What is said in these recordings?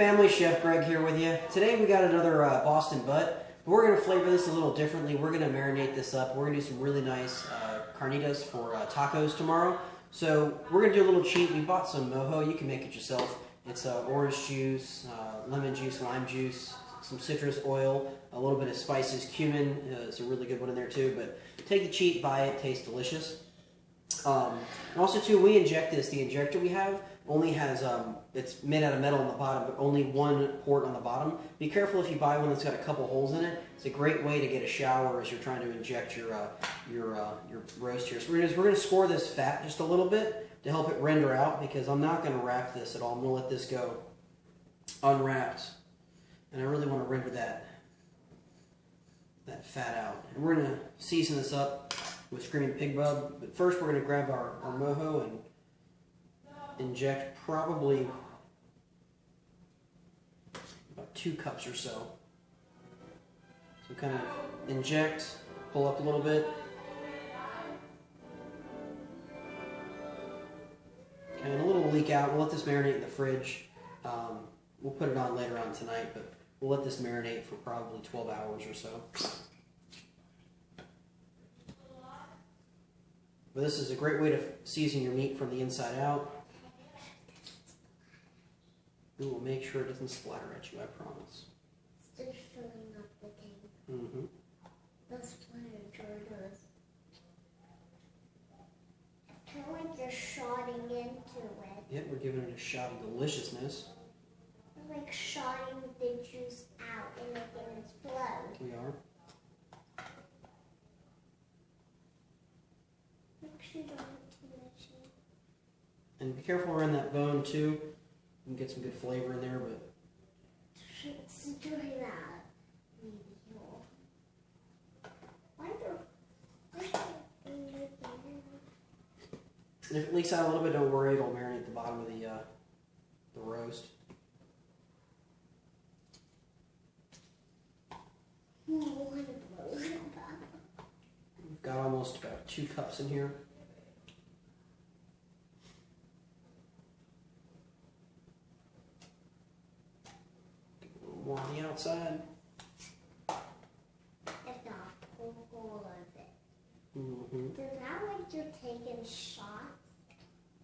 family, Chef Greg here with you. Today we got another Boston butt. We're going to flavor this a little differently. We're going to marinate this up. We're going to do some really nice carnitas for tacos tomorrow. So we're going to do a little cheat. We bought some mojo. You can make it yourself. It's orange juice, lemon juice, lime juice, some citrus oil, a little bit of spices, cumin. It's a really good one in there too. But take the cheat, buy it. Tastes delicious. And also too, we inject this. The injector we have only has, it's made out of metal on the bottom, but only one port on the bottom. Be careful if you buy one that's got a couple holes in it. It's a great way to get a shower as you're trying to inject your roast here. So we're going to score this fat just a little bit to help it render out, because I'm not going to wrap this at all. I'm going to let this go unwrapped, and I really want to render that fat out. And we're going to season this up with screaming pig rub. But first, we're going to grab our mojo and inject probably about 2 cups or so. So kind of inject, pull up a little bit. Okay, and a little leak out. We'll let this marinate in the fridge. We'll put it on later on tonight, but we'll let this marinate for probably 12 hours or so. But this is a great way to season your meat from the inside out. We will make sure it doesn't splatter at you, I promise. Still filling up the thing. Mm-hmm. The splatter sure does. It's kind of like you're shotting into it. Yep, we're giving it a shot of deliciousness. We're like shotting the juice out and making it explode. We are. Make sure you don't have too much in it. And be careful around that bone too. You can get some good flavor in there, but It's doing that. Why and if it leaks out a little bit, don't worry, it'll marinate the bottom of the roast. We've got almost about 2 cups in here. More on the outside. If not, pull all of it. Mm-hmm. Does that like you're taking shots?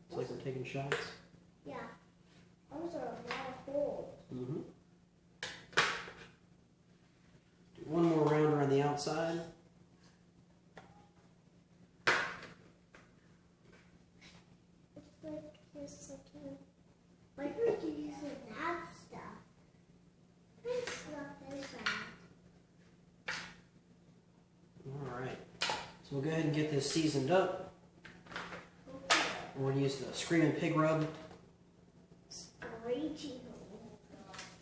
It's like we're taking shots. Yeah. Those are a lot of holes. Mm-hmm. Do one more round around the outside. It's like you're sucking. Why are you using that stuff? Let's not this out. Alright. So we'll go ahead and get this seasoned up. Okay. We're going to use the screaming pig rub. Screechy.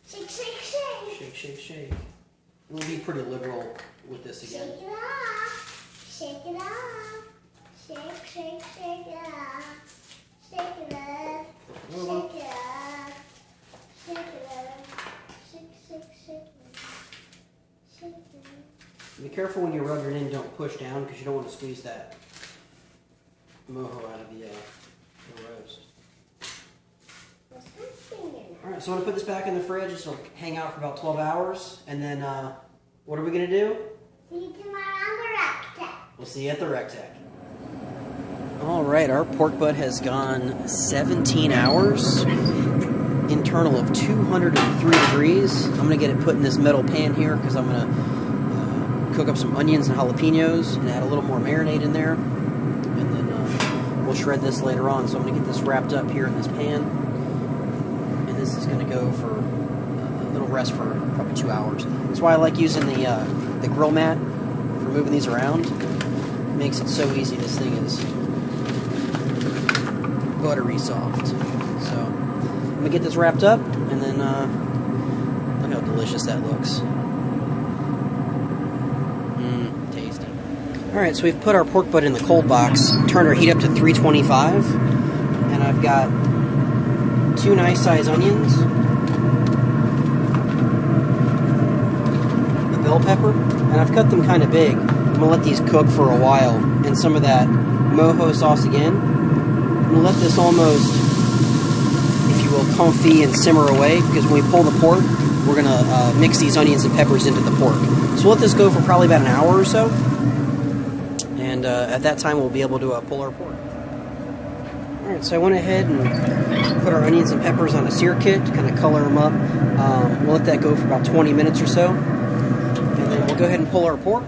Shake, shake, shake. Shake, shake, shake. We'll be pretty liberal with this again. Shake it off. Shake it off. Shake, shake, shake it off. Shake it up. Shake it up. Shake it up. Shake, shake, shake it. Shake it up. Be careful when you rub it in, don't push down, because you don't want to squeeze that mojo out of the roast. There's something in it. Alright, so I'm going to put this back in the fridge. This will hang out for about 12 hours. And then, what are we going to do? See you tomorrow on the Rec Tech. We'll see you at the Rec Tech. Alright, our pork butt has gone 17 hours. Internal of 203 degrees. I'm going to get it put in this metal pan here, because I'm going to cook up some onions and jalapenos and add a little more marinade in there. And then we'll shred this later on. So I'm going to get this wrapped up here in this pan. And this is going to go for a little rest for probably 2 hours. That's why I like using the grill mat for moving these around. It makes it so easy. This thing is buttery soft. So I'm going to get this wrapped up, and then look how delicious that looks. Tasty. Alright, so we've put our pork butt in the cold box, turned our heat up to 325, and I've got 2 nice sized onions, a bell pepper, and I've cut them kind of big. I'm going to let these cook for a while, and some of that mojo sauce again. I'm going to let this almost, if you will confit and simmer away, because when we pull the pork, we're going to mix these onions and peppers into the pork. So we'll let this go for probably about an hour or so, and at that time we'll be able to pull our pork. Alright, so I went ahead and put our onions and peppers on a sear kit to kind of color them up. We'll let that go for about 20 minutes or so, and then we'll go ahead and pull our pork.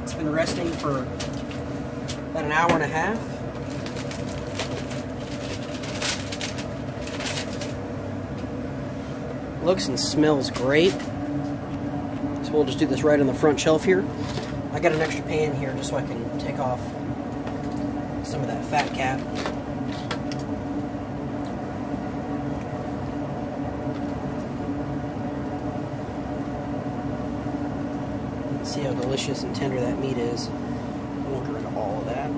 It's been resting for about an hour and a half. Looks and smells great. So we'll just do this right on the front shelf here. I got an extra pan here just so I can take off some of that fat cap. See how delicious and tender that meat is. I won't get rid of all of that.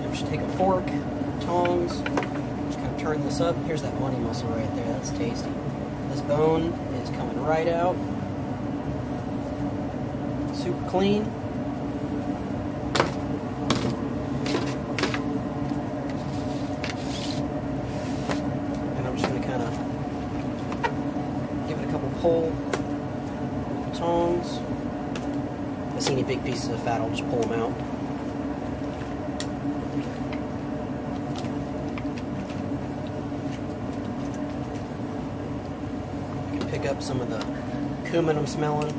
I'm just take a fork, tongs, just kind of turn this up. Here's that money muscle right there. That's tasty. This bone is coming right out. Super clean. And I'm just going to kind of give it a couple pull with the tongs. If I see any big pieces of fat, I'll just pull them out. Pick up some of the cumin I'm smelling.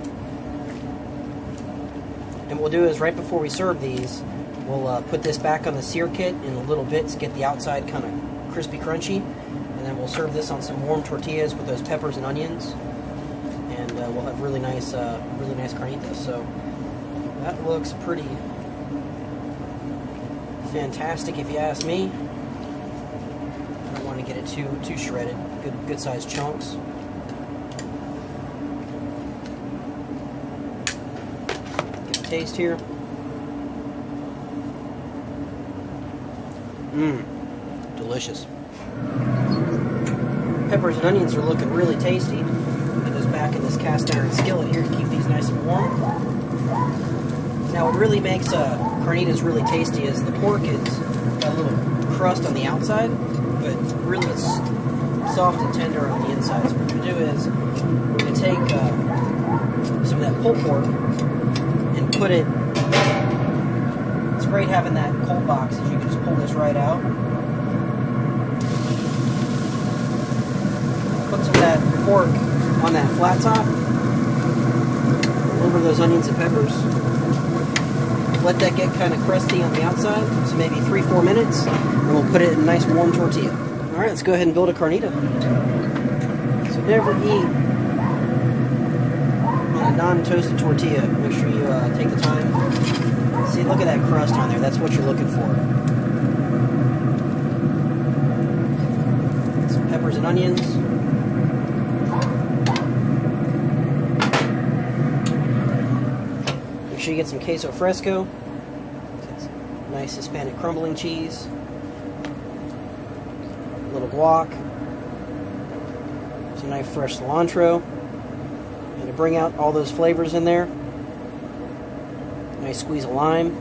And what we'll do is right before we serve these, we'll put this back on the sear kit in a little bit to get the outside kind of crispy crunchy, and then we'll serve this on some warm tortillas with those peppers and onions, and we'll have really nice carnitas. So that looks pretty fantastic if you ask me. I don't want to get it too shredded. Good sized chunks. Taste here. Delicious. Peppers and onions are looking really tasty. Put those back in this cast iron skillet here to keep these nice and warm. Now what really makes carnitas really tasty is the pork is got a little crust on the outside, but really it's soft and tender on the inside. So what we're going to do is we're going to take some of that pulled pork and put it. It's great having that cold box, as you can just pull this right out. Put some of that pork on that flat top over those onions and peppers. Let that get kind of crusty on the outside, so maybe 3-4 minutes, and we'll put it in a nice warm tortilla. Alright, let's go ahead and build a carnita. So never eat a non-toasted tortilla. Make sure you take the time. See, look at that crust on there. That's what you're looking for. Some peppers and onions. Make sure you get some queso fresco. Nice Hispanic crumbling cheese. A little guac. Some nice fresh cilantro. And to bring out all those flavors in there, nice squeeze of lime.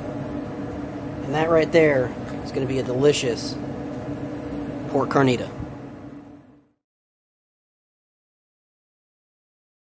And that right there is going to be a delicious pork carnita.